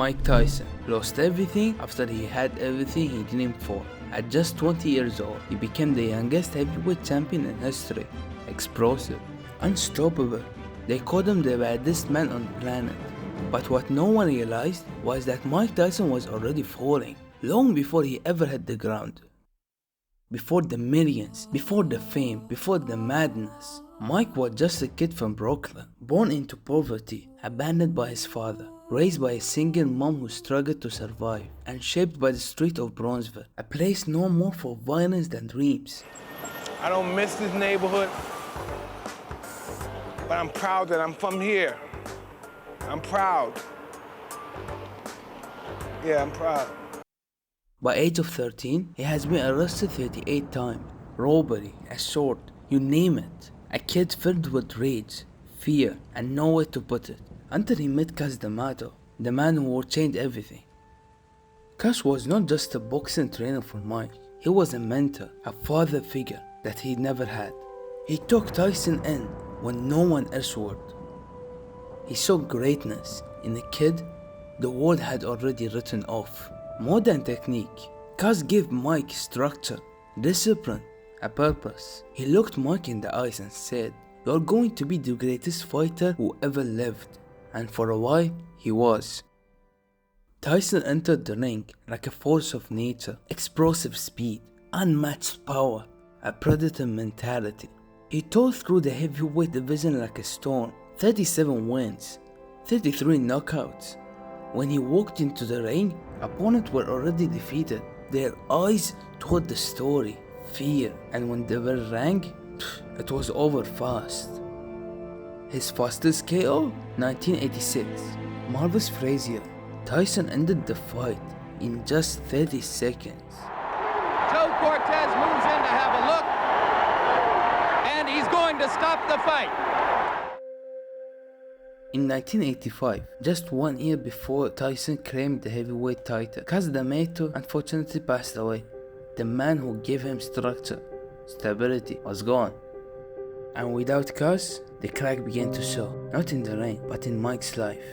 Mike Tyson lost everything after he had everything he dreamed for. At just 20 years old, he became the youngest heavyweight champion in history. Explosive, unstoppable. They called him the baddest man on the planet. But what no one realized was that Mike Tyson was already falling, long before he ever hit the ground. Before the millions, before the fame, before the madness, Mike was just a kid from Brooklyn, born into poverty, abandoned by his father, raised by a single mom who struggled to survive, and shaped by the street of Bronzeville, a place known more for violence than dreams. I don't miss this neighborhood, but I'm proud that I'm from here. I'm proud. Yeah, I'm proud. By age of 13, he has been arrested 38 times. Robbery, assault, you name it. A kid filled with rage, fear, and nowhere to put it. Until he met Cus D'Amato, the man who would change everything. Cus was not just a boxing trainer for Mike. He was a mentor, a father figure that he never had. He took Tyson in when no one else would. He saw greatness in a kid the world had already written off. More than technique, Cus gave Mike structure, discipline, a purpose. He looked Mike in the eyes and said, "You're going to be the greatest fighter who ever lived." And for a while, he was. Tyson entered the ring like a force of nature, explosive speed, unmatched power, a predator mentality. He tore through the heavyweight division like a storm, 37 wins, 33 knockouts. When he walked into the ring, opponents were already defeated. Their eyes told the story, fear, and when the bell rang, it was over fast. His fastest KO, 1986, Marvis Frazier. Tyson ended the fight in just 30 seconds. Joe Cortez moves in to have a look, and he's going to stop the fight. In 1985, just 1 year before Tyson claimed the heavyweight title, Cus D'Amato unfortunately passed away. The man who gave him structure, stability, was gone. And without Cus, the crack began to show, not in the ring, but in Mike's life.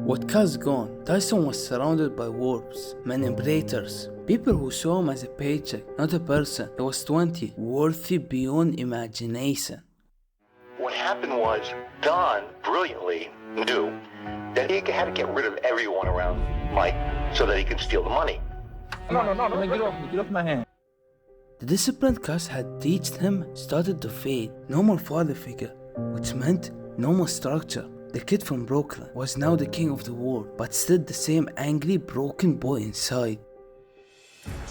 With Cus gone, Tyson was surrounded by wolves, manipulators, people who saw him as a paycheck, not a person. He was 20, worthy beyond imagination. What happened was, Don brilliantly knew that he had to get rid of everyone around Mike so that he could steal the money. No, get off my hand. The discipline Cus had taught him started to fade. No more father figure, which meant no more structure. The kid from Brooklyn was now the king of the world, but still the same angry, broken boy inside.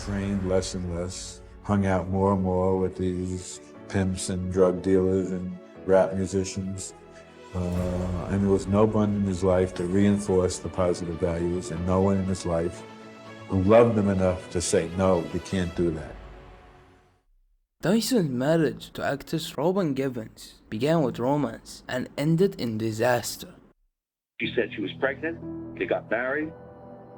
Trained less and less, hung out more and more with these pimps and drug dealers and rap musicians, and there was no one in his life to reinforce the positive values, and no one in his life who loved him enough to say, no, you can't do that. Tyson's marriage to actress Robin Givens began with romance and ended in disaster. She said she was pregnant, they got married.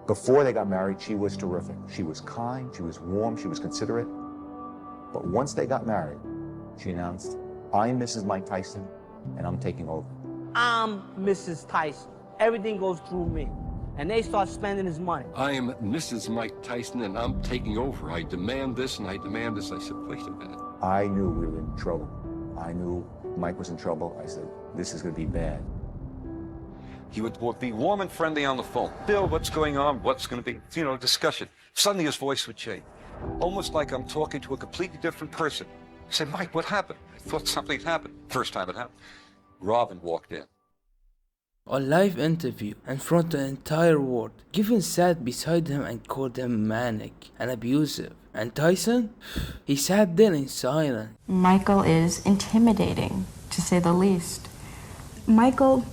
Before they got married, she was terrific. She was kind, she was warm, she was considerate. But once they got married, she announced, "I'm Mrs. Mike Tyson, and I'm taking over." "I'm Mrs. Tyson. Everything goes through me." And they start spending his money. "I am Mrs. Mike Tyson, and I'm taking over. I demand this, and I demand this." I said, "Wait a minute." I knew we were in trouble. I knew Mike was in trouble. I said, this is going to be bad. He would be warm and friendly on the phone. "Bill, what's going on? What's going to be, discussion." Suddenly his voice would change, almost like I'm talking to a completely different person. I said, "Mike, what happened?" I thought something had happened. First time it happened. Robin walked in. A live interview in front of the entire world. Givens sat beside him and called him manic and abusive. And Tyson? He sat there in silence. Michael is intimidating, to say the least. Michael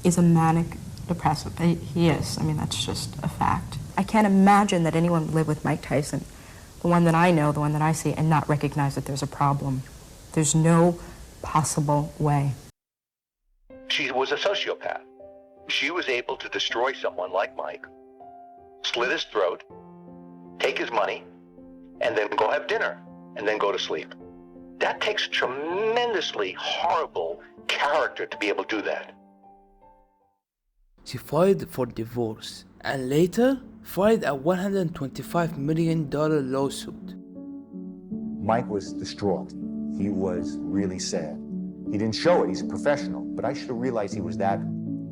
is a manic depressive. He is. I mean, that's just a fact. I can't imagine that anyone would live with Mike Tyson, the one that I know, the one that I see, and not recognize that there's a problem. There's no possible way. She was a sociopath. She was able to destroy someone like Mike, slit his throat, take his money, and then go have dinner, and then go to sleep. That takes tremendously horrible character to be able to do that. She filed for divorce and later filed a $125 million lawsuit. Mike was distraught. He was really sad. He didn't show it, he's a professional, but I should have realized he was that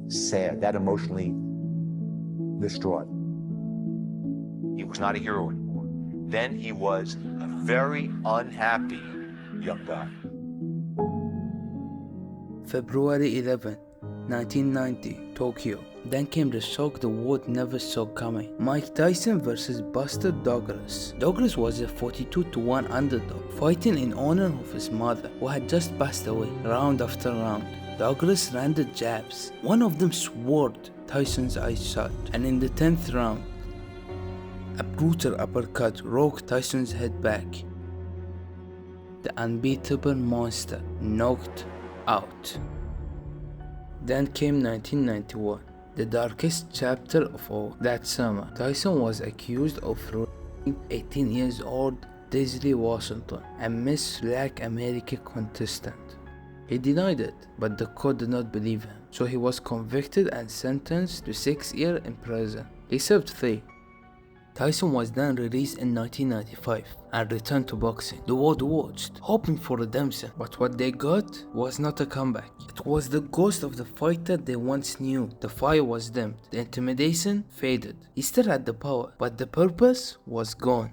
sad, that emotionally distraught. He was not a hero anymore. Then he was a very unhappy young guy. February 11, 1990, Tokyo. Then came the shock the world never saw coming. Mike Tyson versus Buster Douglas. Douglas was a 42-1 underdog, fighting in honor of his mother, who had just passed away, round after round. Douglas landed jabs. One of them sword Tyson's eyes shut, and in the 10th round, a brutal uppercut rocked Tyson's head back. The unbeatable monster knocked out. Then came 1991, the darkest chapter of all. That summer, Tyson was accused of raping 18 years old Daisy Washington, a Miss Black America contestant. He denied it, but the court did not believe him, so he was convicted and sentenced to 6 years in prison. He served 3. Tyson was then released in 1995 and returned to boxing. The world watched, hoping for redemption, but what they got was not a comeback. It was the ghost of the fighter they once knew. The fire was dimmed, the intimidation faded. He still had the power, but the purpose was gone.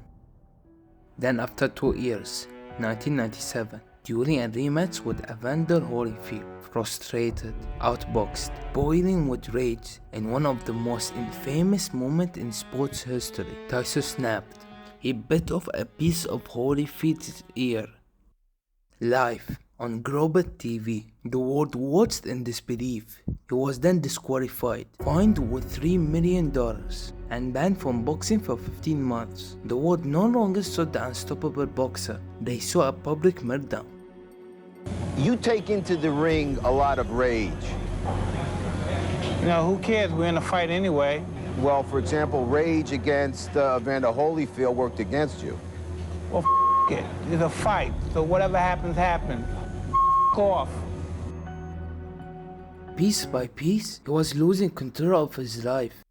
Then after 2 years, 1997, during a rematch with Evander Holyfield, frustrated, outboxed, boiling with rage, in one of the most infamous moments in sports history, Tyson snapped. He bit off a piece of Holyfield's ear. Live on Global TV, the world watched in disbelief. He was then disqualified, fined with $3 million, and banned from boxing for 15 months. The world no longer saw the unstoppable boxer, they saw a public meltdown. You take into the ring a lot of rage. You know, who cares? We're in a fight anyway. Well, for example, rage against Evander Holyfield worked against you. Well, it. It's a fight, so whatever happens, happens. Off. Piece by piece, he was losing control of his life.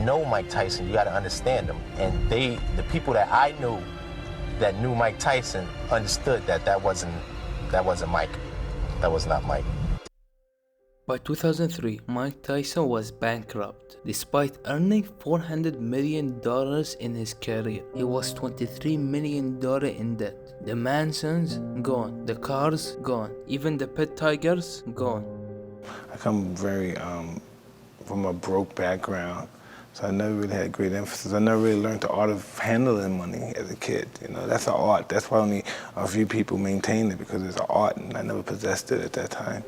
Know Mike Tyson, you got to understand him. And the people that I knew that knew Mike Tyson understood that wasn't Mike. That was not Mike. By 2003, Mike Tyson was bankrupt. Despite earning $400 million in his career, he was $23 million in debt. The mansions gone, the cars gone, even the pet tigers gone. I come very from a broke background. So I never really had great emphasis. I never really learned the art of handling money as a kid. You know, that's an art. That's why only a few people maintain it, because it's an art, and I never possessed it at that time.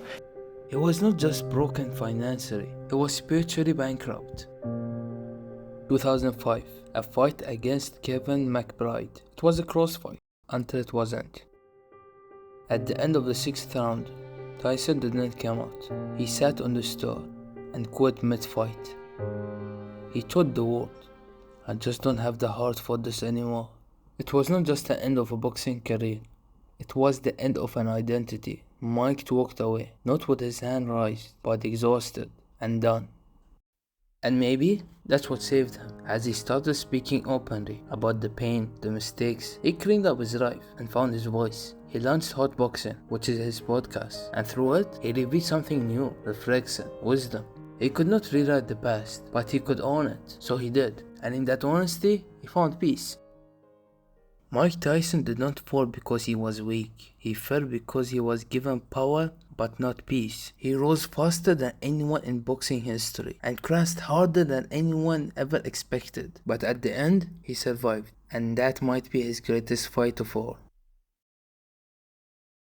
He was not just broken financially, he was spiritually bankrupt. 2005, a fight against Kevin McBride. It was a close fight, until it wasn't. At the end of the 6th round, Tyson did not come out. He sat on the stool and quit mid-fight. He told the world, I just don't have the heart for this anymore. It was not just the end of a boxing career. It was the end of an identity. Mike walked away, not with his hand raised, but exhausted and done. And maybe that's what saved him. As he started speaking openly about the pain, the mistakes, he cleaned up his life and found his voice. He launched Hot Boxing, which is his podcast, and through it, he revealed something new, reflection, wisdom. He could not rewrite the past, but he could own it, so he did, and in that honesty, he found peace. Mike Tyson did not fall because he was weak. He fell because he was given power, but not peace. He rose faster than anyone in boxing history, and crashed harder than anyone ever expected. But at the end, he survived, and that might be his greatest fight of all.